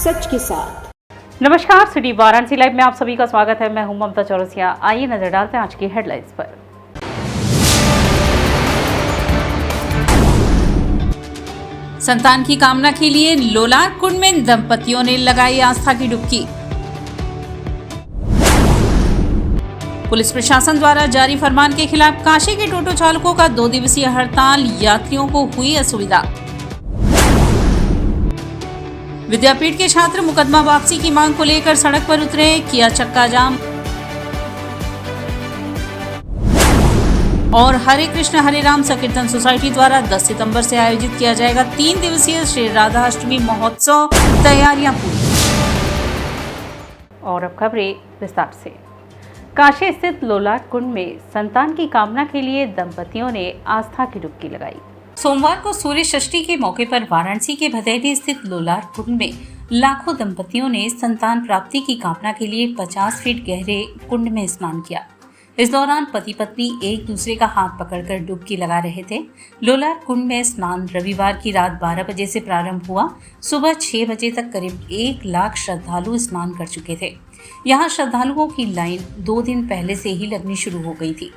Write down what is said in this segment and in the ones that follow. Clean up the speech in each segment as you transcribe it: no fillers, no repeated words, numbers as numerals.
सच के साथ। नमस्कार, सिटी वाराणसी लाइव में आप सभी का स्वागत है। मैं हूं ममता चौरसिया। आइए नजर डालते हैं आज की हेडलाइंस पर। संतान की कामना के लिए लोलार कुंड में दंपतियों ने लगाई आस्था की डुबकी। पुलिस प्रशासन द्वारा जारी फरमान के खिलाफ काशी के टोटो चालकों का 2 दिवसीय हड़ताल, यात्रियों को हुई असुविधा। विद्यापीठ के छात्र मुकदमा वापसी की मांग को लेकर सड़क पर उतरे, किया चक्का जाम। और हरे कृष्ण हरे राम संकीर्तन सोसाइटी द्वारा 10 सितंबर से आयोजित किया जाएगा 3 दिवसीय श्री राधा अष्टमी महोत्सव, तैयारियां पूरी। और अब खबरें विस्तार से। काशी स्थित लोलार कुंड में संतान की कामना के लिए दंपतियों ने आस्था की डुबकी लगाई। सोमवार को सूर्य षष्ठी के मौके पर वाराणसी के भदैली स्थित लोलार कुंड में लाखों दंपतियों ने संतान प्राप्ति की कामना के लिए 50 फीट गहरे कुंड में स्नान किया। इस दौरान पति पत्नी एक दूसरे का हाथ पकड़कर डुबकी लगा रहे थे। लोलार कुंड में स्नान रविवार की रात 12 बजे से प्रारंभ हुआ। सुबह 6 बजे तक करीब 1 लाख श्रद्धालु स्नान कर चुके थे। यहाँ श्रद्धालुओं की लाइन 2 दिन पहले से ही लगनी शुरू हो गई थी।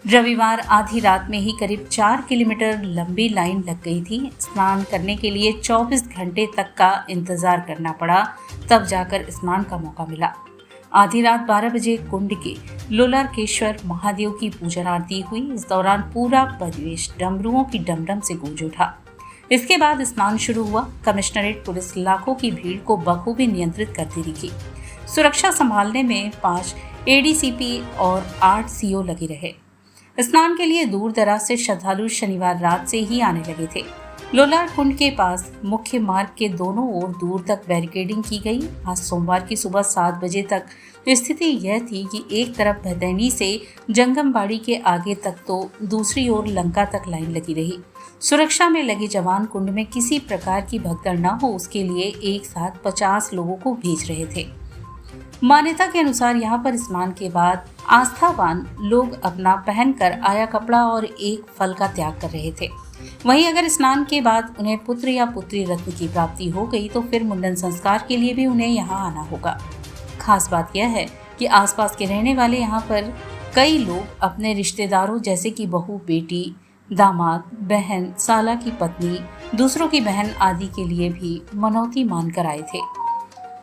रविवार आधी रात में ही करीब 4 किलोमीटर लंबी लाइन लग गई थी। स्नान करने के लिए 24 घंटे तक का इंतजार करना पड़ा, तब जाकर स्नान का मौका मिला। आधी रात 12 बजे कुंड के लोलारकेश्वर महादेव की पूजन आरती हुई। इस दौरान पूरा परिवेश डमरुओं की डमडम से गूंज उठा। इसके बाद स्नान शुरू हुआ। कमिश्नरेट पुलिस लाखों की भीड़ को बखूबी नियंत्रित करती दिखी। सुरक्षा संभालने में 5 एडीसीपी और 8 सीओ लगे रहे। स्नान के लिए दूर दराज से श्रद्धालु शनिवार रात से ही आने लगे थे। लोलार कुंड के पास मुख्य मार्ग के दोनों ओर दूर तक बैरिकेडिंग की गई। आज सोमवार की सुबह 7 बजे तक स्थिति यह थी कि एक तरफ भदैनी से जंगमबाड़ी के आगे तक तो दूसरी ओर लंका तक लाइन लगी रही। सुरक्षा में लगे जवान कुंड में किसी प्रकार की भगदड़ न हो, उसके लिए एक साथ 50 लोगों को भेज रहे थे। मान्यता के अनुसार यहाँ पर स्नान के बाद आस्थावान लोग अपना पहनकर आया कपड़ा और एक फल का त्याग कर रहे थे। वहीं अगर स्नान के बाद उन्हें पुत्र या पुत्री रत्न की प्राप्ति हो गई तो फिर मुंडन संस्कार के लिए भी उन्हें यहाँ आना होगा। खास बात यह है कि आसपास के रहने वाले यहाँ पर कई लोग अपने रिश्तेदारों जैसे कि बहू, बेटी, दामाद, बहन, साला की पत्नी, दूसरों की बहन आदि के लिए भी मनौती मानकर आए थे।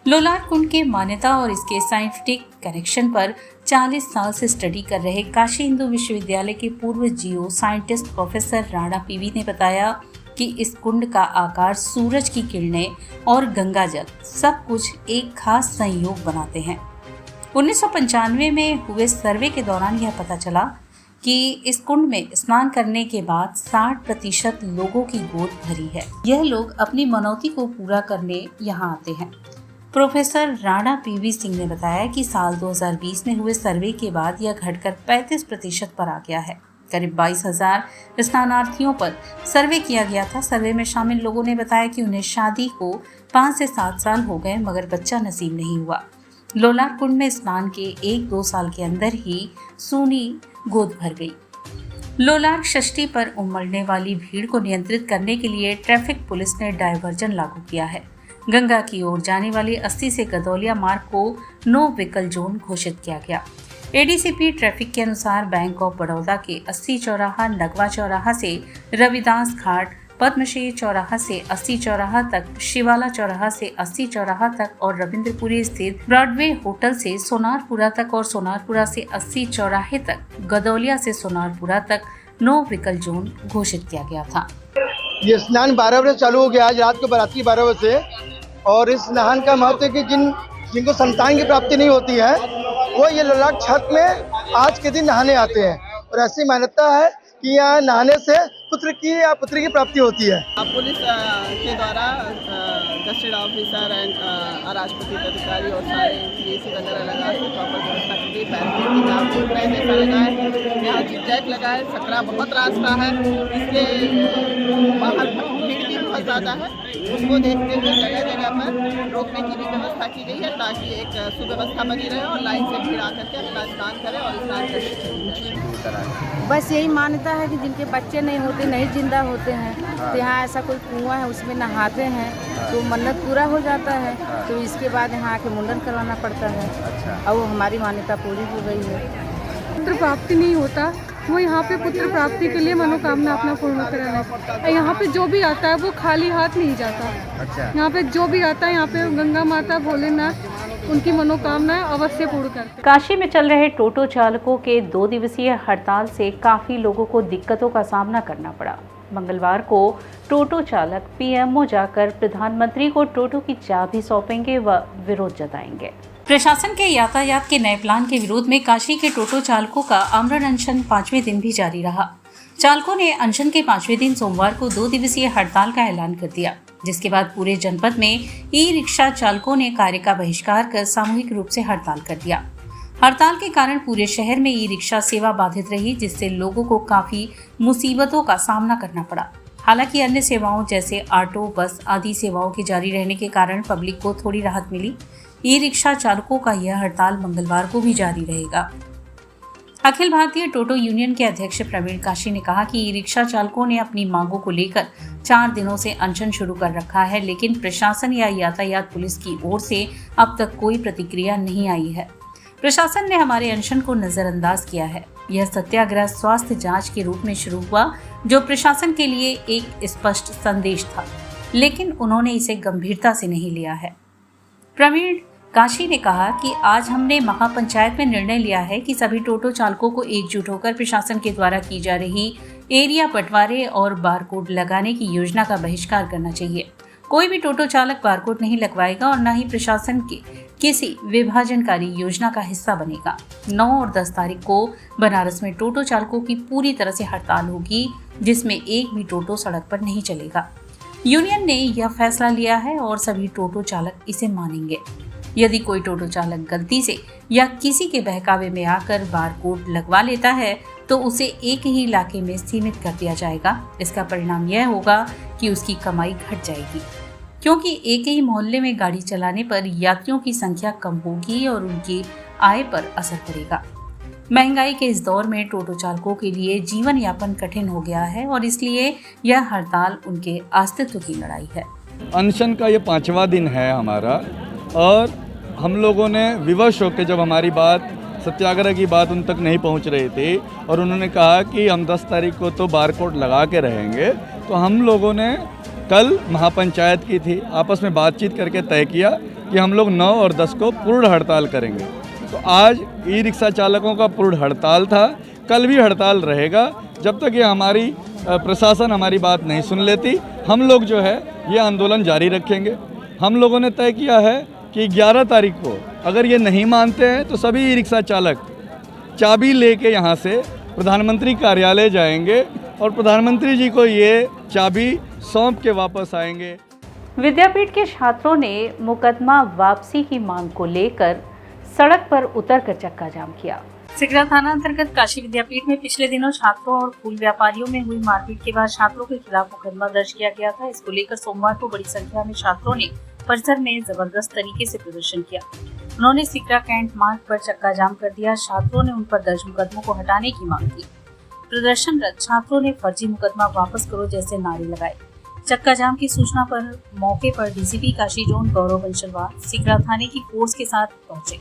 लोलार कुंड के मान्यता और इसके साइंटिफिक कनेक्शन पर 40 साल से स्टडी कर रहे काशी हिंदू विश्वविद्यालय के पूर्व जियो साइंटिस्ट प्रोफेसर राणा पीवी ने बताया कि इस कुंड का आकार, सूरज की किरणें और गंगा जल सब कुछ एक खास संयोग बनाते हैं। 1995 में हुए सर्वे के दौरान यह पता चला कि इस कुंड में स्नान करने के बाद 60% लोगों की गोद भरी है। यह लोग अपनी मनौती को पूरा करने यहाँ आते हैं। प्रोफेसर राणा पीवी सिंह ने बताया कि साल 2020 में हुए सर्वे के बाद यह घटकर 35% पर आ गया है। करीब 22,000 स्नानार्थियों पर सर्वे किया गया था। सर्वे में शामिल लोगों ने बताया कि उन्हें शादी को 5 से 7 साल हो गए मगर बच्चा नसीब नहीं हुआ। लोलार कुंड में स्नान के 1-2 साल के अंदर ही सूनी गोद भर गई। लोलार षष्ठी पर उमड़ने वाली भीड़ को नियंत्रित करने के लिए ट्रैफिक पुलिस ने डायवर्जन लागू किया है। गंगा की ओर जाने वाली 80 से गदौलिया मार्ग को नो व्हीकल जोन घोषित किया गया। एडीसीपी ट्रैफिक के अनुसार बैंक ऑफ बड़ौदा के 80 चौराहा, नगवा चौराहा से रविदास घाट, पद्मश्री चौराहा से 80 चौराहा तक, शिवाला चौराहा से 80 चौराहा तक और रविंद्रपुरी स्थित ब्रॉडवे होटल से सोनारपुरा तक और सोनारपुरा से 80 चौराहे तक, गदौलिया से सोनारपुरा तक नो व्हीकल जोन घोषित किया गया था। ये स्नान 12 बजे चालू हो गया आज रात को बराती 12 बजे से। और इस स्नान का महत्व है कि जिनको संतान की प्राप्ति नहीं होती है वो ये लोलार छठ में आज के दिन नहाने आते हैं। और ऐसी मान्यता है कि यहाँ नहाने से पुत्र की या पुत्री की प्राप्ति होती है। पुलिस के द्वारा गस्टेड ऑफिसर एंड राष्ट्रपति अधिकारी और सारे पीएसी वगैरह लगा के प्रॉपर व्यवस्था की गई। बैरिकेडिंग जैसा लगा है, यहाँ जिग जैक लगा है। सकरा बहुत रास्ता है, इसके बाहर भीड़ भी बहुत ज़्यादा है, उसको देखते हुए जगह जगह पर रोकने की भी व्यवस्था की गई है ताकि एक सुव्यवस्था बनी रहे और लाइन से भीड़ आकर के अपना स्नान करें और स्नान करके चली जाए। बस यही मान्यता है कि जिनके बच्चे नहीं होते, नहीं जिंदा होते हैं, तो यहाँ ऐसा कोई कुआं है उसमें नहाते हैं तो मन्नत पूरा हो जाता है, तो इसके बाद यहाँ आके मुंडन करवाना पड़ता है और वो हमारी मान्यता पूरी हो गई है। पुत्र प्राप्ति नहीं होता, वो यहाँ पे पुत्र प्राप्ति के लिए मनोकामना अपना पूर्ण कराना। यहाँ पे जो भी आता है वो खाली हाथ नहीं जाता। यहाँ पे जो भी आता है, यहाँ पे गंगा माता, भोलेनाथ उनकी मनोकामनाएं अवश्य पूर्ण करते। काशी में चल रहे टोटो चालकों के 2 दिवसीय हड़ताल से काफी लोगों को दिक्कतों का सामना करना पड़ा। मंगलवार को टोटो चालक पीएमओ जाकर प्रधानमंत्री को टोटो की चाबी सौंपेंगे व विरोध जताएंगे। प्रशासन के यातायात के नए प्लान के विरोध में काशी के टोटो चालकों का आमरण अनशन 5वें दिन भी जारी रहा। चालकों ने अनशन के 5वें दिन सोमवार को 2 दिवसीय हड़ताल का ऐलान कर दिया, जिसके बाद पूरे जनपद में ई रिक्शा चालकों ने कार्य का बहिष्कार कर सामूहिक रूप से हड़ताल कर दिया। हड़ताल के कारण पूरे शहर में ई रिक्शा सेवा बाधित रही, जिससे लोगों को काफी मुसीबतों का सामना करना पड़ा। हालांकि अन्य सेवाओं जैसे ऑटो, बस आदि सेवाओं के जारी रहने के कारण पब्लिक को थोड़ी राहत मिली। ई रिक्शा चालकों का यह हड़ताल मंगलवार को भी जारी रहेगा। अखिल भारतीय टोटो यूनियन के अध्यक्ष प्रवीण काशी ने कहा कि ई रिक्शा चालकों ने अपनी मांगों को लेकर 4 दिनों से अनशन शुरू कर रखा है, लेकिन प्रशासन या यातायात पुलिस की ओर से अब तक कोई प्रतिक्रिया नहीं आई है। प्रशासन ने हमारे अनशन को नजरअंदाज किया है। यह सत्याग्रह स्वास्थ्य जांच के रूप में शुरू हुआ, जो प्रशासन के लिए एक स्पष्ट संदेश था, लेकिन उन्होंने इसे गंभीरता से नहीं लिया है। प्रवीण काशी ने कहा कि आज हमने महापंचायत में निर्णय लिया है कि सभी टोटो चालकों को एकजुट होकर प्रशासन के द्वारा की जा रही एरिया बंटवारे और बारकोड लगाने की योजना का बहिष्कार करना चाहिए। कोई भी टोटो चालक बारकोड नहीं लगवाएगा और न ही प्रशासन के किसी विभाजनकारी योजना का हिस्सा बनेगा। 9 और 10 तारीख को बनारस में टोटो चालकों की पूरी तरह से हड़ताल होगी, जिसमें एक भी टोटो सड़क पर नहीं चलेगा। यूनियन ने यह फैसला लिया है और सभी टोटो चालक इसे मानेंगे। यदि कोई टोटो चालक गलती से या किसी के बहकावे में आकर बारकोड लगवा लेता है तो उसे एक ही इलाके में सीमित कर दिया जाएगा। इसका परिणाम यह होगा कि उसकी कमाई घट जाएगी, क्योंकि एक ही मोहल्ले में गाड़ी चलाने पर यात्रियों की संख्या कम होगी और उनकी आय पर असर पड़ेगा। महंगाई के इस दौर में टोटो चालकों के लिए जीवन यापन कठिन हो गया है और इसलिए यह हड़ताल उनके अस्तित्व की लड़ाई है। अनशन का ये 5वां दिन है हमारा, और हम लोगों ने विवश होकर, जब हमारी बात सत्याग्रह की बात उन तक नहीं पहुंच रही थी और उन्होंने कहा कि हम 10 तारीख को तो बारकोड लगा के रहेंगे, तो हम लोगों ने कल महापंचायत की थी, आपस में बातचीत करके तय किया कि हम लोग 9 और 10 को पूर्ण हड़ताल करेंगे। तो आज ई रिक्शा चालकों का पूर्ण हड़ताल था, कल भी हड़ताल रहेगा जब तक ये हमारी प्रशासन हमारी बात नहीं सुन लेती। हम लोग जो है ये आंदोलन जारी रखेंगे। हम लोगों ने तय किया है कि 11 तारीख को अगर ये नहीं मानते हैं तो सभी ई रिक्शा चालक चाबी लेके यहाँ से प्रधानमंत्री कार्यालय जाएंगे और प्रधानमंत्री जी को ये चाबी सौंप के वापस आएंगे। विद्यापीठ के छात्रों ने मुकदमा वापसी की मांग को लेकर सड़क पर उतरकर चक्का जाम किया। सिकरा थाना अंतर्गत काशी विद्यापीठ में पिछले दिनों छात्रों और फूल व्यापारियों में हुई मारपीट के बाद छात्रों के खिलाफ मुकदमा दर्ज किया गया था। इसको लेकर सोमवार को बड़ी संख्या में छात्रों ने परिसर में जबरदस्त तरीके से प्रदर्शन किया। उन्होंने सिकरा कैंट मार्ग पर चक्का जाम कर दिया। छात्रों ने उन पर दर्ज मुकदमों को हटाने की मांग की। प्रदर्शनरत छात्रों ने फर्जी मुकदमा वापस करो जैसे नारे लगाए। चक्का जाम की सूचना पर मौके पर डीसीपी काशी जोन गौरव बंशलवाल सिकरा थाने की फोर्स के साथ पहुंचे।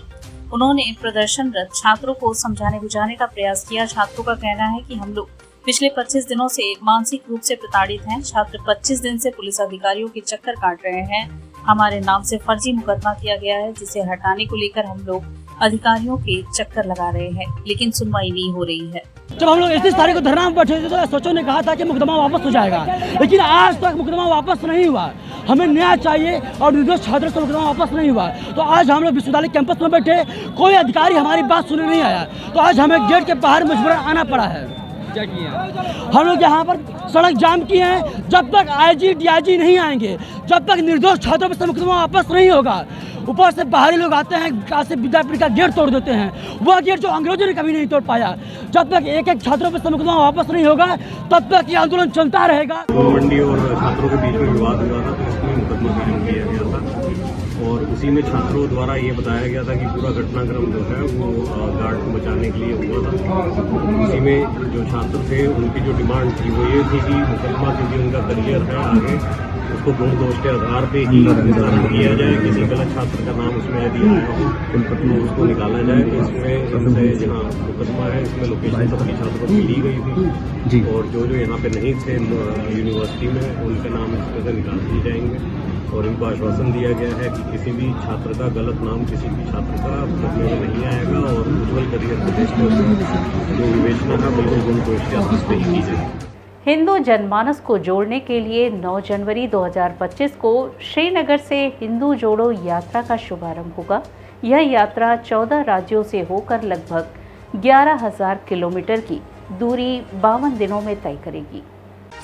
उन्होंने प्रदर्शनरत छात्रों को समझाने बुझाने का प्रयास किया। छात्रों का कहना है कि हम लोग पिछले 25 दिनों से मानसिक रूप से प्रताड़ित हैं। छात्र 25 दिन से पुलिस अधिकारियों के चक्कर काट रहे हैं। हमारे नाम से फर्जी मुकदमा किया गया है, जिसे हटाने को लेकर हम लोग अधिकारियों के चक्कर लगा रहे हैं, लेकिन सुनवाई नहीं हो रही है। जब हम लोग 31 तारीख को धरना में बैठे थे तो एसओ ने कहा था कि मुकदमा वापस हो जाएगा, लेकिन आज तक मुकदमा वापस नहीं हुआ। हमें न्याय चाहिए और निर्दोष छात्रों से मुकदमा वापस नहीं हुआ। तो आज हम लोग विश्वविद्यालय कैंपस में बैठे, कोई अधिकारी हमारी बात सुनने नहीं आया, तो आज हमें गेट के बाहर मजबूरन आना पड़ा है। हम लोग यहाँ पर सड़क जाम किए हैं। जब तक आईजी डीआईजी नहीं आएंगे, जब तक निर्दोष छात्रों पर मुकदमा वापस नहीं होगा, ऊपर से बाहरी लोग आते हैं, काशी विद्यापीठ का गेट तोड़ देते हैं। वह गेट जो अंग्रेजों ने कभी नहीं तोड़ पाया। जब तक एक एक छात्रों पर मुकदमा वापस नहीं होगा तब तक ये आंदोलन चलता रहेगा। मंडी और छात्रों के बीच में विवाद हुआ था, तो उसमें मुकदमा कायम किया गया था और उसी में छात्रों द्वारा ये बताया गया था कि पूरा घटनाक्रम जो है वो गार्ड को बचाने के लिए हुआ था। उसी में जो छात्र थे उनकी जो डिमांड थी वो ये थी कि मुकदमा क्योंकि उनका करियर है आगे, उसको गुण दोष के आधार पे ही निर्धारण किया जाए। किसी गलत छात्र का नाम उसमें यदि आया हो तो उसको निकाला जाए। तो इसमें सबसे जहाँ मुकदमा है इसमें लोकेशन सबकी छात्रों को ली गई थी और जो यहाँ पे नहीं थे यूनिवर्सिटी में उनके नाम इसमें से निकाल दिए जाएंगे और इनको आश्वासन दिया गया है कि किसी भी छात्र का गलत नाम किसी भी छात्र का मुकदमे में नहीं आएगा और उज्ज्वल करियर को देखते हुए जो विवेचना का बिल्कुल गुण दोष के आधार पर ही की जाएगी। हिंदू जनमानस को जोड़ने के लिए 9 जनवरी 2025 को श्रीनगर से हिंदू जोड़ो यात्रा का शुभारंभ होगा। यह यात्रा 14 राज्यों से होकर लगभग 11,000 किलोमीटर की दूरी 52 दिनों में तय करेगी।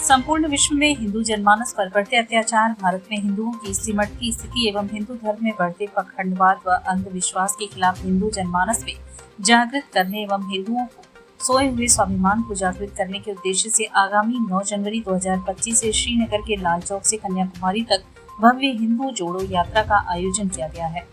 संपूर्ण विश्व में हिंदू जनमानस पर बढ़ते अत्याचार, भारत में हिंदुओं की सिमट की स्थिति एवं हिंदू धर्म में बढ़ते पखंडवाद व अंधविश्वास के खिलाफ हिंदू जनमानस में जागृत करने एवं हिंदुओं को सोए हुए स्वाभिमान को जागृत करने के उद्देश्य से आगामी 9 जनवरी 2025 से श्रीनगर के लाल चौक से कन्याकुमारी तक भव्य हिंदू जोड़ो यात्रा का आयोजन किया गया है।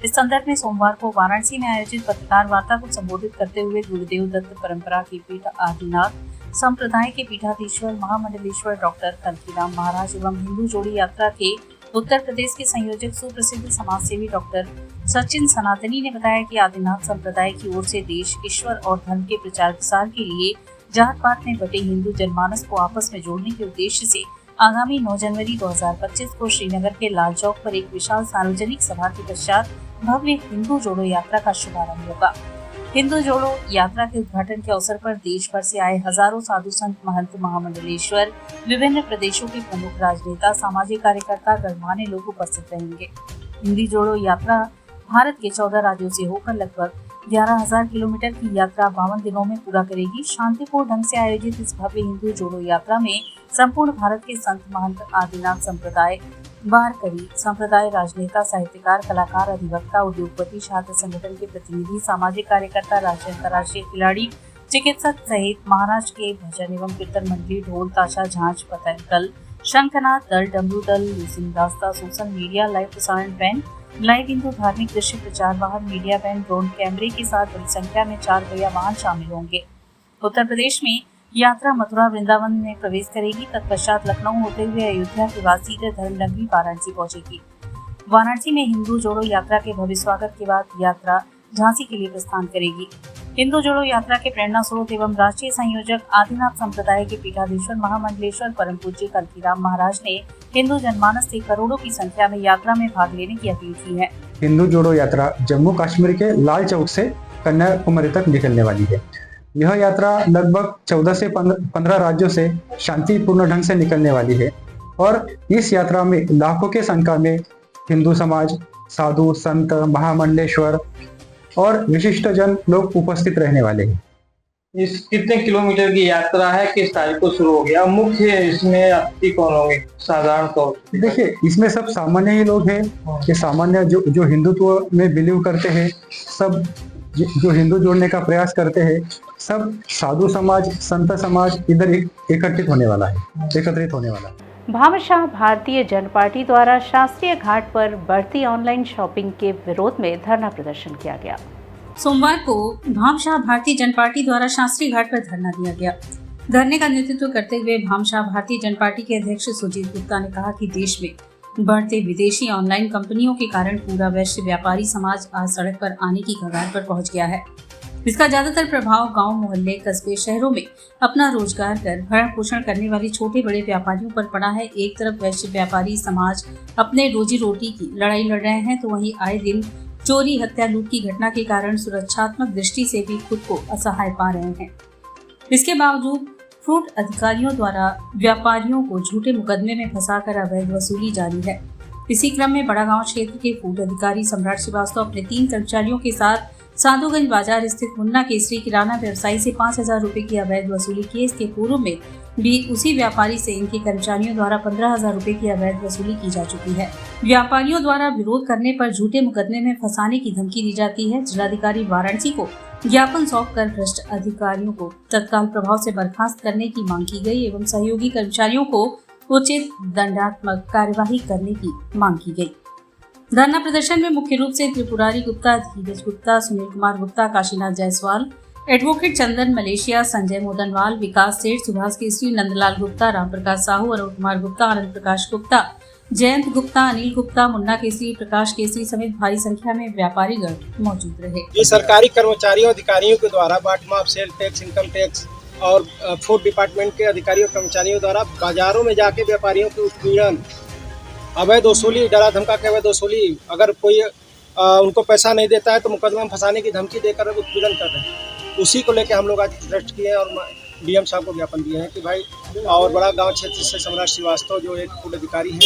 इस संदर्भ में सोमवार को वाराणसी में आयोजित पत्रकार वार्ता को संबोधित करते हुए गुरुदेव दत्त परंपरा की पीठ आदिनाथ संप्रदाय के पीठाधीश्वर महामंडलेश्वर डॉक्टर कल्कीराम महाराज एवं हिंदू जोड़ी यात्रा के उत्तर प्रदेश के संयोजक सुप्रसिद्ध समाजसेवी डॉक्टर सचिन सनातनी ने बताया कि आदिनाथ संप्रदाय की ओर से देश, ईश्वर और धर्म के प्रचार प्रसार के लिए जात पात में बटे हिंदू जनमानस को आपस में जोड़ने के उद्देश्य से आगामी 9 जनवरी 2025 को श्रीनगर के लाल चौक पर एक विशाल सार्वजनिक सभा के पश्चात भव्य हिंदू जोड़ो यात्रा का शुभारंभ होगा। हिंदू जोड़ो यात्रा के उद्घाटन के अवसर पर देश भर से आए हजारों साधु संत, महंत, महामंडलेश्वर, विभिन्न प्रदेशों के प्रमुख राजनेता, सामाजिक कार्यकर्ता, गणमान्य लोग उपस्थित रहेंगे। हिंदी जोड़ो यात्रा भारत के 14 राज्यों से होकर लगभग 11,000 किलोमीटर की यात्रा 52 दिनों में पूरा करेगी। शांतिपूर्ण ढंग से आयोजित इस भव्य हिंदू जोड़ो यात्रा में संपूर्ण भारत के संत, महंत, आदिनाथ संप्रदाय, वारकरी संप्रदाय, राजनेता, साहित्यकार, कलाकार, अधिवक्ता, उद्योगपति, छात्र संगठन के प्रतिनिधि, सामाजिक कार्यकर्ता, राष्ट्रीय अंतर्राष्ट्रीय खिलाड़ी, चिकित्सक सहित महाराष्ट्र के भजन एवं कीर्तन मंडली, ढोल, ताशा, झांझ, पतंग दल, शंखनाद दल, डमरू दल, लूसिंग रास्ता, सोशल मीडिया, लाइव प्रसारण बैंड, लाइव हिंदू धार्मिक दृश्य प्रचार वाहन, मीडिया बैंड, ड्रोन कैमरे के साथ बड़ी संख्या में 4 पहिया वाहन शामिल होंगे। उत्तर प्रदेश में यात्रा मथुरा वृंदावन में प्रवेश करेगी। तत्पश्चात लखनऊ होते हुए अयोध्या के बाद सीधे धर्मनगरी वाराणसी पहुंचेगी। वाराणसी में हिंदू जोड़ो यात्रा के भव्य स्वागत के बाद यात्रा झांसी के लिए प्रस्थान करेगी। हिंदू जोड़ो यात्रा के प्रेरणा स्रोत एवं राष्ट्रीय संयोजक आदिनाथ संप्रदाय के पीठाधीश्वर महामंडलेश्वर परम पूज्य कल्कीराम महाराज ने हिंदू जनमानस से करोड़ों की संख्या में यात्रा में भाग लेने की अपील की है। हिंदू जोड़ो यात्रा जम्मू कश्मीर के लाल चौक से कन्याकुमारी तक निकलने वाली है। यह यात्रा लगभग 14 से 15 राज्यों से शांतिपूर्ण ढंग से निकलने वाली है और इस यात्रा में लाखों के संख्या में हिंदू समाज, साधु, संत, महामंडलेश्वर और विशिष्ट जन लोग उपस्थित रहने वाले हैं। इस कितने किलोमीटर की यात्रा है, किस तारीख को शुरू हो गया, मुख्य इसमें अतिथि कौन होंगे साधारण तौर पर? देखिए, इसमें सब सामान्य ही लोग हैं कि सामान्य जो हिंदुत्व में बिलीव करते हैं, सब जो हिंदू जोड़ने का प्रयास करते हैं, सब साधु समाज, संत समाज इधर एकत्रित होने वाला है। भामाशाह भारतीय जनता पार्टी द्वारा शास्त्रीय घाट पर बढ़ती ऑनलाइन शॉपिंग के विरोध में धरना प्रदर्शन किया गया। सोमवार को भामाशाह भारतीय जनता पार्टी द्वारा शास्त्रीय घाट पर धरना दिया गया। धरने का नेतृत्व करते हुए भामाशाह भारतीय जनता पार्टी के अध्यक्ष सुजीत गुप्ता ने कहा कि देश में बढ़ते विदेशी ऑनलाइन कंपनियों के कारण पूरा वैश्य व्यापारी समाज आज सड़क पर आने की कगार पर पहुंच गया है। इसका ज्यादातर प्रभाव गांव, मोहल्ले, कस्बे, शहरों में अपना रोजगार कर भरण पोषण करने वाले छोटे बड़े व्यापारियों पर पड़ा है। एक तरफ वैश्य व्यापारी समाज अपने रोजी रोटी की लड़ाई लड़ रहे हैं, तो वहीं आए दिन चोरी, हत्या, लूट की घटना के कारण सुरक्षात्मक दृष्टि से भी खुद को असहाय पा रहे हैं। इसके बावजूद फ्रूट अधिकारियों द्वारा व्यापारियों को झूठे मुकदमे में फंसाकर अवैध वसूली जारी है। इसी क्रम में बड़ागांव क्षेत्र के फूड अधिकारी सम्राट श्रीवास्तव अपने 3 कर्मचारियों के साथ साधुगंज बाजार स्थित मुन्ना केसरी किराना व्यवसायी से 5,000 रुपए की अवैध वसूली किए। इसके पूर्व में भी उसी व्यापारी से इनके कर्मचारियों द्वारा 15,000 रुपए की अवैध वसूली की जा चुकी है। व्यापारियों द्वारा विरोध करने पर झूठे मुकदमे में फंसाने की धमकी दी जाती है। जिलाधिकारी वाराणसी को ज्ञापन सौंपकर भ्रष्ट अधिकारियों को तत्काल प्रभाव से बर्खास्त करने की मांग की गई एवं सहयोगी कर्मचारियों को उचित दंडात्मक कार्यवाही करने की मांग की गई। धरना प्रदर्शन में मुख्य रूप से त्रिपुरारी गुप्ता, धीरज गुप्ता, सुनील कुमार गुप्ता, काशीनाथ जायसवाल, एडवोकेट चंदन मलेशिया, संजय मोदनवाल, विकास सेठ, सुभाष केसरी, नंदलाल गुप्ता, रामप्रकाश साहू, अरुण कुमार गुप्ता, आनंद प्रकाश गुप्ता, जयंत गुप्ता, अनिल गुप्ता, मुन्ना केसरी, प्रकाश केसरी समेत भारी संख्या में व्यापारीगण मौजूद रहे। ये सरकारी कर्मचारियों अधिकारियों के द्वारा bottom up sale tax, income tax और फूड डिपार्टमेंट के अधिकारियों कर्मचारियों द्वारा बाजारों में जाके व्यापारियों की उत्पीड़न, अवैध वसूली, डरा धमका के अवैध वसूली, अगर कोई उनको पैसा नहीं देता है तो मुकदमा में फंसाने की धमकी देकर उत्पीड़न कर रहे हैं। उसी को लेकर हम लोग आज अरेस्ट किए और डीएम साहब को ज्ञापन दिए हैं कि भाई, और बड़ा गांव क्षेत्र से सम्राट श्रीवास्तव जो एक फूड अधिकारी है,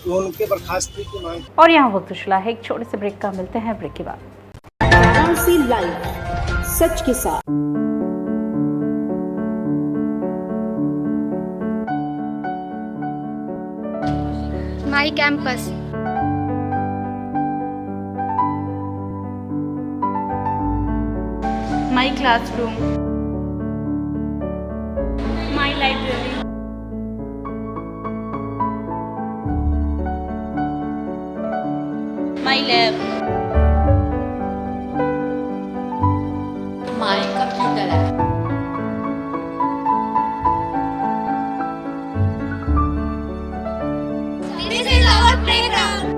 तो उनके बर्खास्तगी की मांग। और यहाँ वक्त चला है एक छोटे से ब्रेक का, मिलते हैं ब्रेक के बाद। सच के साथ my campus, my classroom, my library, my lab, my computer lab, this is our playground.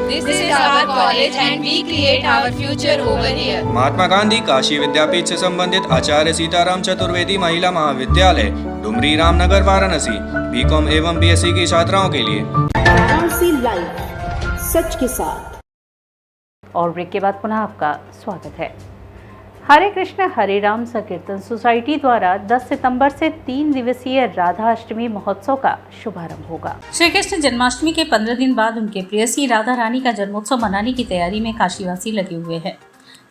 This is our college and we create our future over here. Mahatma Gandhi Kashi विद्यापीठ से संबंधित आचार्य सीताराम चतुर्वेदी महिला महाविद्यालय, डुमरी रामनगर, वाराणसी, बीकॉम एवं बीएससी की छात्राओं के लिए। वाराणसी लाइव, सच के साथ। और ब्रेक के बाद पुनः आपका स्वागत है। हरे कृष्ण हरे राम संकीर्तन सोसाइटी द्वारा 10 सितंबर से 3 दिवसीय राधा अष्टमी महोत्सव का शुभारंभ होगा। श्री कृष्ण जन्माष्टमी के 15 दिन बाद उनके प्रेयसी राधा रानी का जन्मोत्सव मनाने की तैयारी में काशीवासी लगे हुए हैं।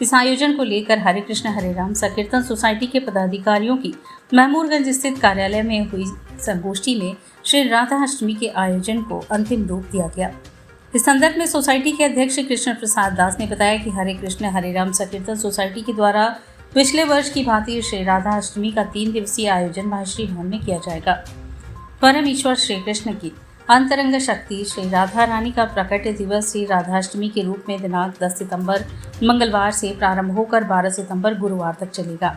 इस आयोजन को लेकर हरे कृष्ण हरे राम संकीर्तन सोसाइटी के पदाधिकारियों की महमूरगंज स्थित कार्यालय में हुई संगोष्ठी में श्री राधा अष्टमी के आयोजन को अंतिम रूप दिया गया। इस संदर्भ में सोसाइटी के अध्यक्ष कृष्ण प्रसाद दास ने बताया कि हरे कृष्ण हरे राम संकीर्तन सोसाइटी के द्वारा पिछले वर्ष की भांति श्री राधा अष्टमी का 3 दिवसीय आयोजन महर्षि भवन में किया जाएगा। परम ईश्वर श्री कृष्ण की अंतरंग शक्ति श्री राधा रानी का प्रकट दिवस श्री राधाष्टमी के रूप में दिनांक 10 सितंबर मंगलवार से प्रारंभ होकर 12 सितंबर गुरुवार तक चलेगा।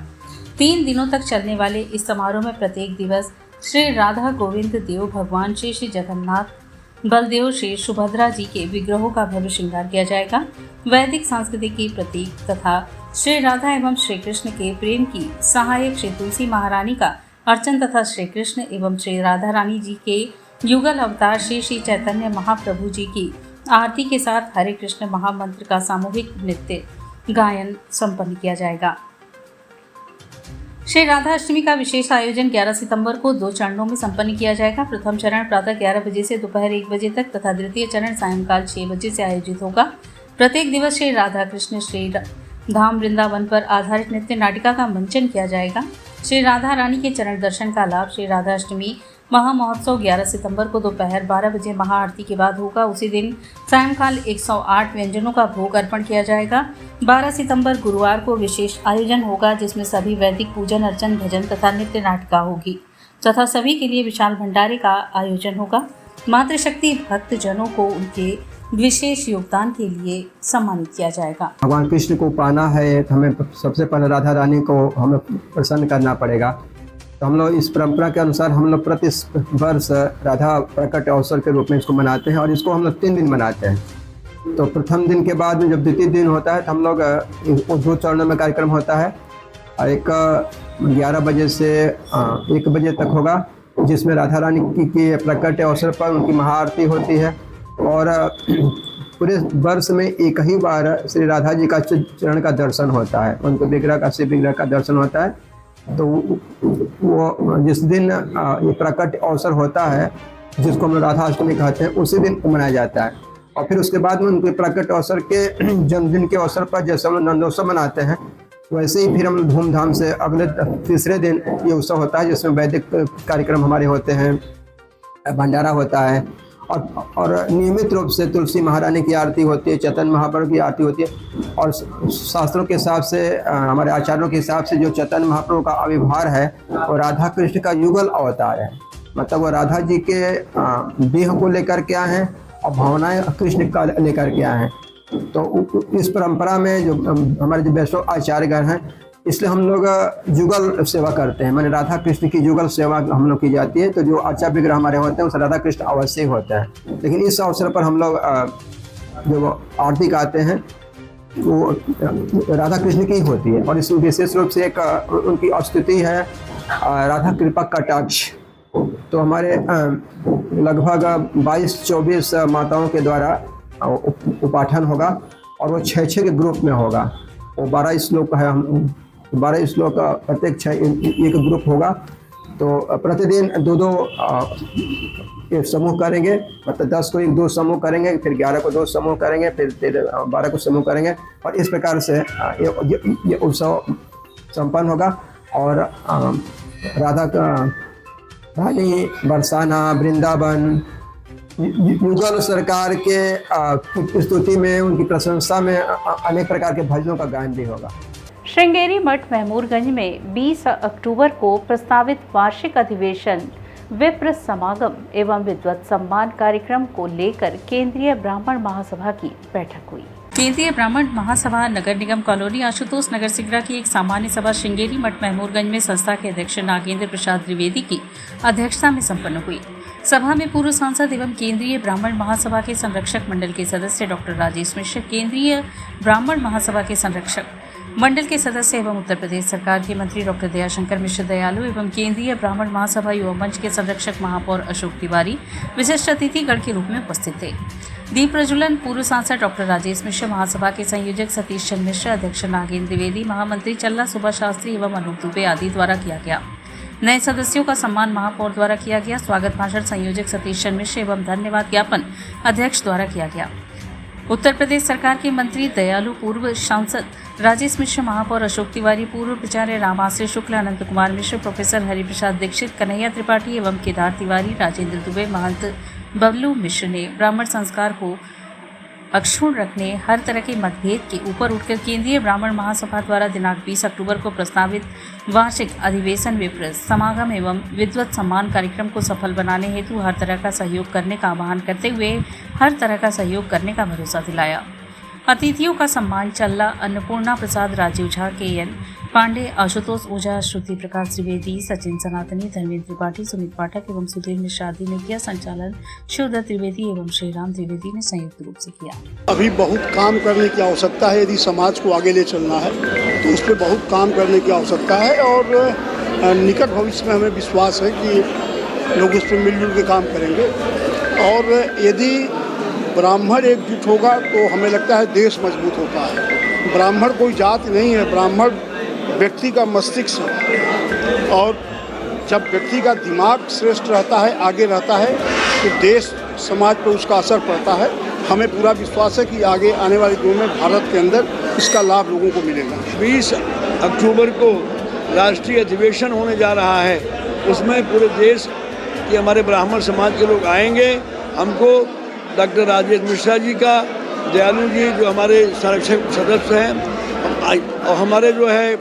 3 दिनों तक चलने वाले इस समारोह में प्रत्येक दिवस श्री राधा गोविंद देव भगवान श्री जगन्नाथ बलदेव श्री सुभद्रा जी के विग्रहों का भव्य श्रृंगार किया जाएगा। वैदिक संस्कृति की प्रतीक तथा श्री राधा एवं श्री कृष्ण के प्रेम की सहायक श्री तुलसी महारानी का अर्चन तथा श्री कृष्ण एवं श्री राधा रानी जी के युगल अवतार श्री श्री चैतन्य महाप्रभु जी की आरती के साथ हरे कृष्ण महामंत्र का सामूहिक नृत्य गायन संपन्न किया जाएगा। श्री राधा अष्टमी का विशेष आयोजन 11 सितंबर को 2 चरणों में संपन्न किया जाएगा। प्रथम चरण प्रातः 11 बजे से दोपहर 1 बजे तक तथा द्वितीय चरण सायंकाल 6 बजे से आयोजित होगा। प्रत्येक दिवस श्री राधा कृष्ण श्री धाम वृंदावन पर आधारित नृत्य नाटिका का मंचन किया जाएगा। श्री राधा रानी के चरण दर्शन का लाभ श्री राधा अष्टमी महामहोत्सव 11 सितंबर को दोपहर 12 बजे महाआरती के बाद होगा। उसी दिन सायंकाल 108 व्यंजनों का भोग अर्पण किया जाएगा। 12 सितंबर गुरुवार को विशेष आयोजन होगा जिसमें सभी वैदिक पूजन अर्चन भजन तथा नृत्य नाटिका होगी तथा सभी के लिए विशाल भंडारे का आयोजन होगा। मातृशक्ति भक्त जनों को उनके विशेष योगदान के लिए सम्मानित किया जाएगा। भगवान कृष्ण को पाना है तो हमें सबसे पहले राधा रानी को हमें प्रसन्न करना पड़ेगा। तो हम लोग इस परंपरा के अनुसार हम लोग प्रति वर्ष राधा प्रकट अवसर के रूप में इसको मनाते हैं और इसको हम लोग 3 दिन मनाते हैं। तो प्रथम दिन के बाद में जब द्वितीय दिन होता है तो हम लोग 2 चरणों में कार्यक्रम होता है। एक 11 बजे से 1 बजे तक होगा जिसमें राधा रानी की प्रकट अवसर पर उनकी महाआरती होती है और पूरे वर्ष में एक ही बार श्री राधा जी का चरण का दर्शन होता है, उनको विग्रह का शिव विग्रह का दर्शन होता है। तो वो जिस दिन ये प्रकट अवसर होता है जिसको हम राधा अष्टमी कहते हैं उसी दिन मनाया जाता है और फिर उसके बाद में उनके प्रकट अवसर के जन्मदिन के अवसर पर जैसे हम लोग नंदोत्सव मनाते हैं, वैसे ही फिर हम धूमधाम से अगले तीसरे दिन ये उत्सव होता है जिसमें वैदिक कार्यक्रम हमारे होते हैं, भंडारा होता है और नियमित रूप से तुलसी महारानी की आरती होती है, चैतन्य महाप्रभु की आरती होती है। और शास्त्रों के हिसाब से, हमारे आचार्यों के हिसाब से जो चैतन्य महाप्रभु का आविर्भाव है वो राधा कृष्ण का युगल अवतार है। मतलब वो राधा जी के देह को लेकर के आए हैं और भावनाएं कृष्ण का लेकर के आए हैं। तो इस परंपरा में जो हमारे जो वैष्णव आचार्यगण हैं, इसलिए हम लोग युगल सेवा करते हैं, माने राधा कृष्ण की युगल सेवा हम लोग की जाती है। तो जो अर्चा विग्रह हमारे होते हैं उसमें राधा कृष्ण अवश्य होता है, लेकिन इस अवसर पर हम लोग जो आरती गाते हैं वो राधा कृष्ण की होती है। और इसमें विशेष रूप से एक उनकी स्तुति है राधा कृपा कटाक्ष। तो हमारे लगभग 22-24 माताओं के द्वारा उपाठन होगा और वो 6 के ग्रुप में होगा। वो 12 श्लोक है, हम 12 श्लोक प्रत्येक 6 एक ग्रुप होगा। तो प्रतिदिन 2-2 समूह करेंगे, मतलब 10 को 1-2 समूह करेंगे, फिर 11 को 2 समूह करेंगे, फिर 12 को समूह करेंगे और इस प्रकार से ये उत्सव संपन्न होगा। और राधा का रानी बरसाना, वृंदावन, युगल सरकार के स्तुति में, उनकी प्रशंसा में अनेक प्रकार के भजनों का गायन भी होगा। श्रृंगेरी मठ महमूरगंज में 20 अक्टूबर को प्रस्तावित वार्षिक अधिवेशन विप्र समागम एवं विद्वत सम्मान कार्यक्रम को लेकर केंद्रीय ब्राह्मण महासभा की बैठक हुई। केंद्रीय ब्राह्मण महासभा नगर निगम कॉलोनी आशुतोष नगर सिगरा की एक सामान्य सभा श्रृंगेरी मठ महमूरगंज में संस्था के अध्यक्ष नागेंद्र प्रसाद द्विवेदी की अध्यक्षता में संपन्न हुई। सभा में पूर्व सांसद एवं केंद्रीय ब्राह्मण महासभा के संरक्षक मंडल के सदस्य डॉक्टर राजेश मिश्र, केंद्रीय ब्राह्मण महासभा के संरक्षक मंडल के सदस्य एवं उत्तर प्रदेश सरकार के मंत्री डॉक्टर दयाशंकर मिश्र दयालु एवं केंद्रीय ब्राह्मण महासभा युवा मंच के संरक्षक महापौर अशोक तिवारी विशिष्ट अतिथिगण के रूप में उपस्थित थे। दीप प्रज्वलन पूर्व सांसद डॉक्टर राजेश मिश्र, महासभा के संयोजक सतीश चंद्र मिश्र, अध्यक्ष नागेंद्र द्विवेदी, महामंत्री चल्ला सुभाष शास्त्री एवं अनूप दुबे आदि द्वारा किया गया। नए सदस्यों का सम्मान महापौर द्वारा किया गया। स्वागत भाषण संयोजक सतीश चंद्र मिश्र एवं धन्यवाद ज्ञापन अध्यक्ष द्वारा किया गया। उत्तर प्रदेश सरकार के मंत्री दयालु, पूर्व सांसद राजेश मिश्र, महापौर अशोक तिवारी, पूर्व प्राचार्य रामाश्रय शुक्ल, अनंत कुमार मिश्र, प्रोफेसर हरिप्रसाद दीक्षित, कन्हैया त्रिपाठी एवं केदार तिवारी, राजेंद्र दुबे, महंत बबलू मिश्र ने ब्राह्मण संस्कार को अक्षुण्ण रखने, हर तरह के मतभेद के ऊपर उठकर केंद्रीय ब्राह्मण महासभा द्वारा दिनांक 20 अक्टूबर को प्रस्तावित वार्षिक अधिवेशन विप्र समागम एवं विद्वत सम्मान कार्यक्रम को सफल बनाने हेतु हर तरह का सहयोग करने का आह्वान करते हुए हर तरह का सहयोग करने का भरोसा दिलाया। अतिथियों का सम्मान चल्ला, अन्नपूर्णा प्रसाद, राजीव झा, के.एन. पांडे, आशुतोष ओझा, श्रुति प्रकाश त्रिवेदी, सचिन सनातनी, धर्मेंद्र त्रिपाठी, सुमित पाठक एवं सुधीर मिश्र आदि ने किया। संचालन शिवदत्त त्रिवेदी एवं श्रीराम त्रिवेदी ने संयुक्त रूप से किया। अभी बहुत काम करने की आवश्यकता है। यदि समाज को आगे ले चलना है तो उस पर बहुत काम करने की आवश्यकता है और निकट भविष्य में हमें विश्वास है कि लोग उस पर मिलजुल के काम करेंगे। और यदि ब्राह्मण एकजुट होगा तो हमें लगता है देश मजबूत होता है। ब्राह्मण कोई जाति नहीं है, ब्राह्मण व्यक्ति का मस्तिष्क है। और जब व्यक्ति का दिमाग श्रेष्ठ रहता है, आगे रहता है, तो देश समाज पर उसका असर पड़ता है। हमें पूरा विश्वास है कि आगे आने वाले दिनों में भारत के अंदर इसका लाभ लोगों को मिलेगा। 20 अक्टूबर को राष्ट्रीय अधिवेशन होने जा रहा है। उसमें पूरे देश के हमारे ब्राह्मण समाज के लोग आएंगे। हमको डॉक्टर राजेश मिश्रा जी का, दयालु जी जो हमारे संरक्षक सदस्य हैं, और हमारे जो है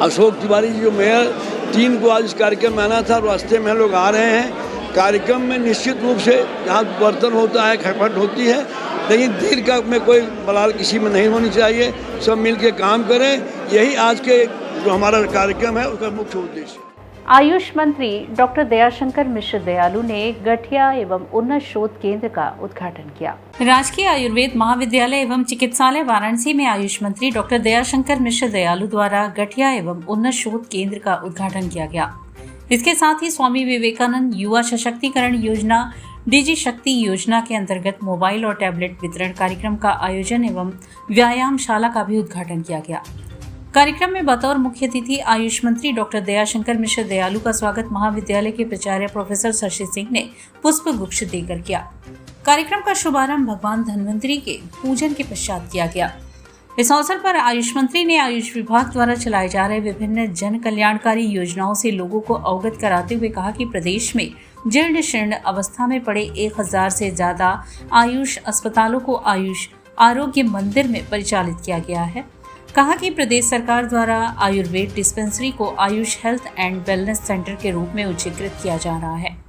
अशोक तिवारी जी जो मेयर, 3 को आज इस कार्यक्रम में आना था। रास्ते में लोग आ रहे हैं। कार्यक्रम में निश्चित रूप से जहाँ बर्तन होता है, खटपट होती है, लेकिन दिल का में कोई बलाल किसी में नहीं होनी चाहिए। सब मिल के काम करें, यही आज के जो हमारा कार्यक्रम है उसका मुख्य उद्देश्य है। आयुष मंत्री डॉक्टर दयाशंकर मिश्र दयालु ने गठिया एवं उन्नत शोध केंद्र का उद्घाटन किया। राजकीय आयुर्वेद महाविद्यालय एवं चिकित्सालय वाराणसी में आयुष मंत्री डॉक्टर दयाशंकर मिश्र दयालु द्वारा गठिया एवं उन्नत शोध केंद्र का उद्घाटन किया गया। इसके साथ ही स्वामी विवेकानंद युवा सशक्तिकरण योजना, डिजी शक्ति योजना के अंतर्गत मोबाइल और टैबलेट वितरण कार्यक्रम का आयोजन एवं व्यायामशाला का भी उद्घाटन किया गया। कार्यक्रम में बतौर मुख्य अतिथि आयुष मंत्री डॉक्टर दयाशंकर मिश्र दयालु का स्वागत महाविद्यालय के प्राचार्य प्रोफेसर शशि सिंह ने पुष्प गुच्छ देकर किया। कार्यक्रम का शुभारंभ भगवान धन्वंतरी के पूजन के पश्चात किया गया। इस अवसर पर आयुष मंत्री ने आयुष विभाग द्वारा चलाए जा रहे विभिन्न जन कल्याणकारी योजनाओं से लोगों को अवगत कराते हुए कहा कि प्रदेश में जीर्ण शीर्ण अवस्था में पड़े 1000 से ज्यादा आयुष अस्पतालों को आयुष आरोग्य मंदिर में परिचालित किया गया है। कहा कि प्रदेश सरकार द्वारा आयुर्वेद डिस्पेंसरी को Ayush health and wellness centre के रूप में उच्चीकृत किया जा रहा है।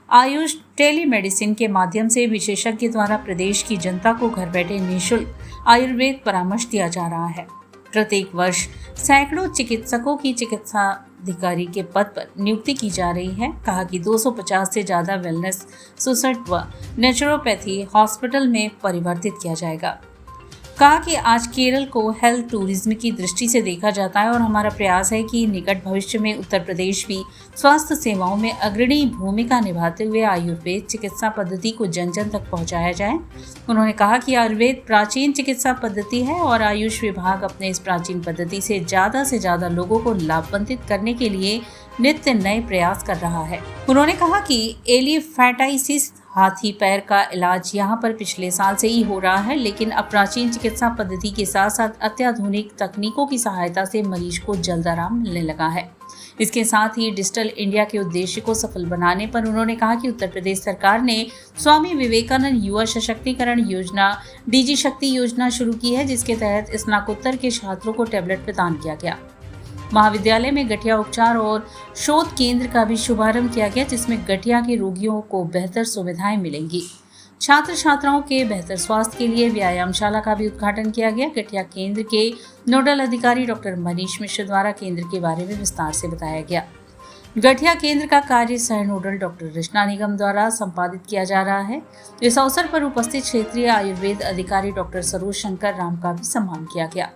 आयुष टेलीमेडिसिन के माध्यम से विशेषज्ञ द्वारा प्रदेश की जनता को घर बैठे निःशुल्क आयुर्वेद परामर्श दिया जा रहा है। प्रत्येक वर्ष सैकड़ों चिकित्सकों की चिकित्साधिकारी के पद पर नियुक्ति की जा रही है। कहा कि 250 से ज़्यादा वेलनेस सुसट व नेचुरोपैथी हॉस्पिटल में परिवर्तित किया जाएगा। कहा कि आज केरल को हेल्थ टूरिज्म की दृष्टि से देखा जाता है और हमारा प्रयास है कि निकट भविष्य में उत्तर प्रदेश भी स्वास्थ्य सेवाओं में अग्रणी भूमिका निभाते हुए आयुर्वेद चिकित्सा पद्धति को जन जन तक पहुंचाया जाए। उन्होंने कहा कि आयुर्वेद प्राचीन चिकित्सा पद्धति है और आयुष विभाग अपने इस प्राचीन पद्धति से ज़्यादा लोगों को लाभान्वित करने के लिए नित्य नए प्रयास कर रहा है। उन्होंने कहा कि एलिफेंटाइटिस हाथी पैर का इलाज यहाँ पर पिछले साल से ही हो रहा है, लेकिन अब प्राचीन चिकित्सा पद्धति के साथ साथ अत्याधुनिक तकनीकों की सहायता से मरीज को जल्द आराम मिलने लगा है। इसके साथ ही डिजिटल इंडिया के उद्देश्य को सफल बनाने पर उन्होंने कहा कि उत्तर प्रदेश सरकार ने स्वामी विवेकानंद युवा सशक्तिकरण योजना डीजी शक्ति योजना शुरू की है, जिसके तहत स्नातकोत्तर के छात्रों को टैबलेट प्रदान किया गया। महाविद्यालय में गठिया उपचार और शोध केंद्र का भी शुभारंभ किया गया, जिसमें गठिया के रोगियों को बेहतर सुविधाएं मिलेंगी। छात्र छात्राओं के बेहतर स्वास्थ्य के लिए व्यायामशाला का भी उद्घाटन किया गया। गठिया केंद्र के नोडल अधिकारी डॉक्टर मनीष मिश्र द्वारा केंद्र के बारे में विस्तार से बताया गया। गठिया केंद्र का कार्य सह नोडल डॉक्टर रचना निगम द्वारा संपादित किया जा रहा है। इस अवसर पर उपस्थित क्षेत्रीय आयुर्वेद अधिकारी डॉक्टर सरोज शंकर राम का भी सम्मान किया गया।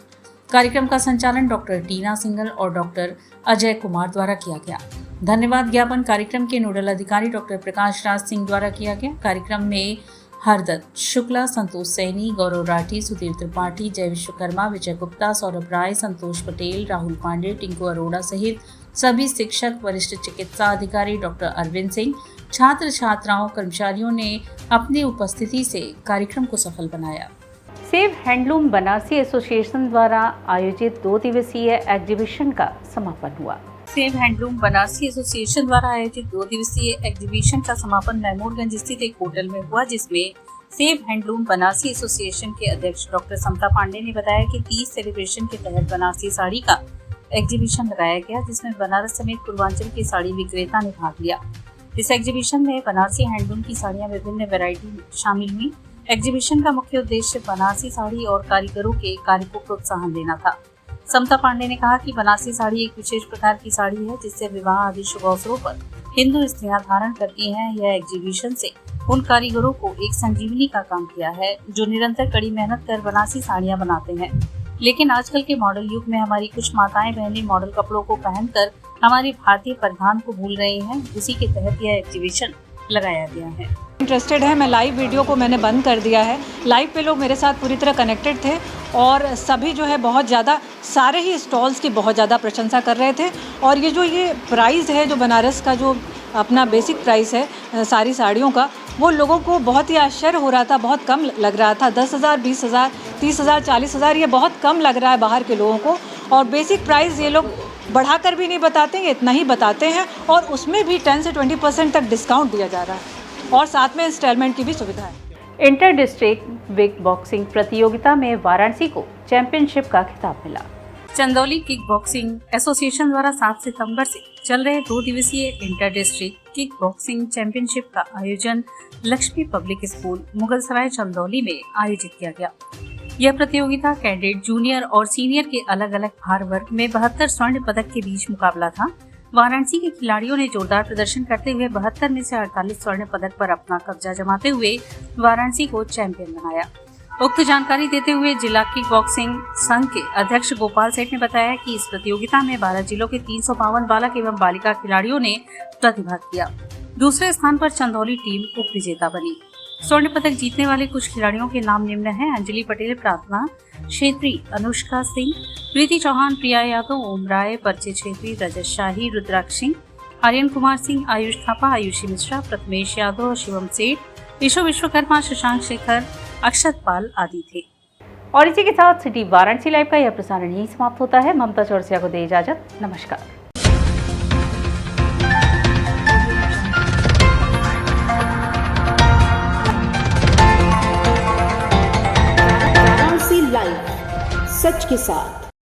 कार्यक्रम का संचालन डॉक्टर टीना सिंघल और डॉक्टर अजय कुमार द्वारा किया गया। धन्यवाद ज्ञापन कार्यक्रम के नोडल अधिकारी डॉक्टर प्रकाश राज सिंह द्वारा किया गया। कार्यक्रम में हरदत्त शुक्ला, संतोष सैनी, गौरव राठी, सुधीर त्रिपाठी, जय विश्वकर्मा, विजय गुप्ता, सौरभ राय, संतोष पटेल, राहुल पांडे, टिंकू अरोड़ा सहित सभी शिक्षक, वरिष्ठ चिकित्सा अधिकारी, डॉक्टर अरविंद सिंह, छात्र छात्राओं, कर्मचारियों ने अपनी उपस्थिति से कार्यक्रम को सफल बनाया। सेव हैंडलूम बनारसी एसोसिएशन द्वारा आयोजित 2 दिवसीय एग्जीबिशन का समापन हुआ। सेव हैंडलूम बनारसी एसोसिएशन द्वारा आयोजित 2 दिवसीय एग्जीबिशन का समापन महमूदगंज स्थित एक होटल में हुआ, जिसमें सेव हैंडलूम बनारसी एसोसिएशन के अध्यक्ष डॉक्टर समता पांडे ने बताया कि 30 सेलिब्रेशन के तहत बनारसी साड़ी का एग्जीबिशन लगाया गया, जिसमें बनारस समेत पूर्वांचल के साड़ी विक्रेता ने भाग लिया। इस एग्जीबिशन में बनारसी हैंडलूम की साड़ियाँ विभिन्न वैरायटी शामिल हुई। एग्जीबिशन का मुख्य उद्देश्य बनारसी साड़ी और कारीगरों के कार्य को प्रोत्साहन देना था। समता पांडे ने कहा कि बनारसी साड़ी एक विशेष प्रकार की साड़ी है, जिससे विवाह आदि शुभ अवसरों पर हिंदू स्त्रियां धारण करती हैं। यह एग्जीबिशन से उन कारीगरों को एक संजीवनी का काम किया है, जो निरंतर कड़ी मेहनत कर बनारसी साड़ियां बनाते हैं। लेकिन आजकल के मॉडल युग में हमारी कुछ माताएं बहनें मॉडल कपड़ों को पहनकर हमारे भारतीय परिधान को भूल रही हैं। उसी के तहत यह एग्जीबिशन लगाया गया है। इंटरेस्टेड है, मैं लाइव वीडियो को मैंने बंद कर दिया है। लाइव पे लोग मेरे साथ पूरी तरह कनेक्टेड थे और सभी जो है बहुत ज़्यादा सारे ही स्टॉल्स की बहुत ज़्यादा प्रशंसा कर रहे थे। और ये प्राइस है, जो बनारस का जो अपना बेसिक प्राइस है सारी साड़ियों का, वो लोगों को बहुत ही आश्चर्य हो रहा था, बहुत कम लग रहा था। 10,000, 20,000, 30,000, 40,000 ये बहुत कम लग रहा है बाहर के लोगों को। और बेसिक प्राइस ये लोग बढ़ाकर भी नहीं बताते हैं, इतना ही बताते हैं और उसमें भी 10 से 20% तक डिस्काउंट दिया जा रहा है और साथ में इंस्टॉलमेंट की भी सुविधा है। इंटर डिस्ट्रिक्ट किक बॉक्सिंग प्रतियोगिता में वाराणसी को चैंपियनशिप का खिताब मिला। चंदौली किक बॉक्सिंग एसोसिएशन द्वारा 7 सितंबर से चल रहे 2 दिवसीय inter district kick boxing championship का आयोजन लक्ष्मी पब्लिक स्कूल मुगलसराय चंदौली में आयोजित किया गया। यह प्रतियोगिता कैडेट, जूनियर और सीनियर के अलग अलग भार वर्ग में 72 स्वर्ण पदक के बीच मुकाबला था। वाराणसी के खिलाड़ियों ने जोरदार प्रदर्शन करते हुए 72 में से 48 स्वर्ण पदक पर अपना कब्जा जमाते हुए वाराणसी को चैंपियन बनाया। उक्त जानकारी देते हुए जिला किक बॉक्सिंग संघ के अध्यक्ष गोपाल सेठ ने बताया कि इस प्रतियोगिता में 12 जिलों के 352 बालक एवं बालिका खिलाड़ियों ने प्रतिभाग किया। दूसरे स्थान पर चंदौली टीम उप विजेता बनी। स्वर्ण पदक जीतने वाले कुछ खिलाड़ियों के नाम निम्न हैं: अंजलि पटेल, प्रार्थना क्षेत्री, अनुष्का सिंह, प्रीति चौहान, प्रिया यादव, ओम राय, परचे क्षेत्री, रजत शाही, रुद्राक्ष सिंह, आर्यन कुमार सिंह, आयुष थापा, आयुषी मिश्रा, प्रथमेश यादव, शिवम सेठ, ईशु विश्वकर्मा, शशांक शेखर, अक्षत पाल आदि थे। और इसी के साथ सिटी वाराणसी लाइव का यह प्रसारण यही समाप्त होता है। ममता चौरसिया को दे इजाजत। नमस्कार। वाराणसी लाइव, सच के साथ।